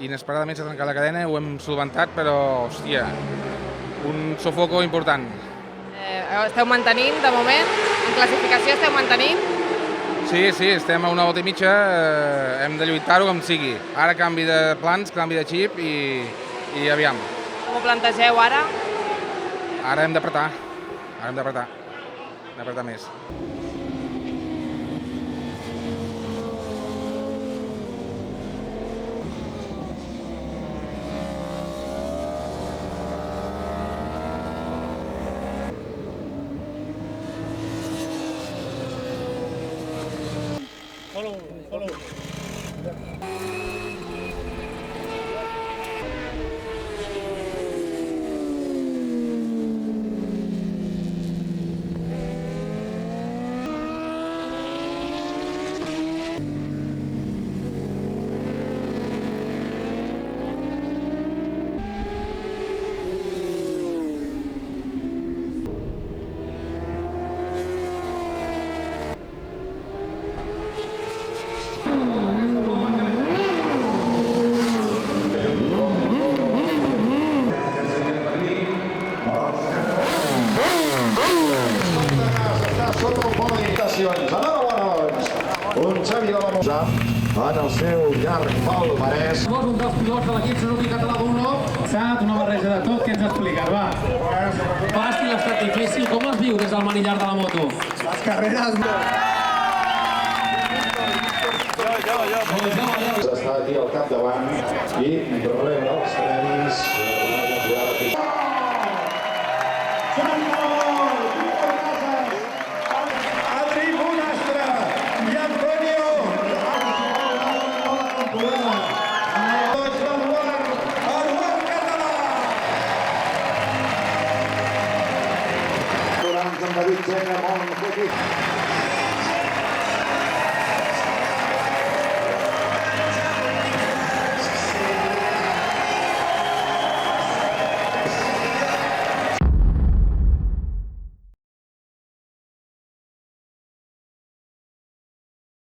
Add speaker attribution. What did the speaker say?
Speaker 1: Inesperadament s'ha trencat la cadena, ho hem solventat, però, hòstia, un sofoco important.
Speaker 2: Esteu mantenint, de moment? En classificació esteu mantenint?
Speaker 1: Sí, estem a una volta i mitja, hem de lluitar-ho com sigui. Ara canvi de plans, canvi de xip i aviam.
Speaker 2: Com ho plantegeu ara?
Speaker 1: Ara hem d'apretar, d'apretar més.
Speaker 3: Un Xavi de la Mosa en el seu llarg palmarès.
Speaker 4: Un dels pilots de l'equip Suzuki Català d'1. Sat, una barreja de tot, què ens expliques, va? Fàcil, ha estat difícil. Com es viu des del manillar de la moto?
Speaker 3: Les carreres... Està aquí al capdavant i rebre els premis. David Jenner,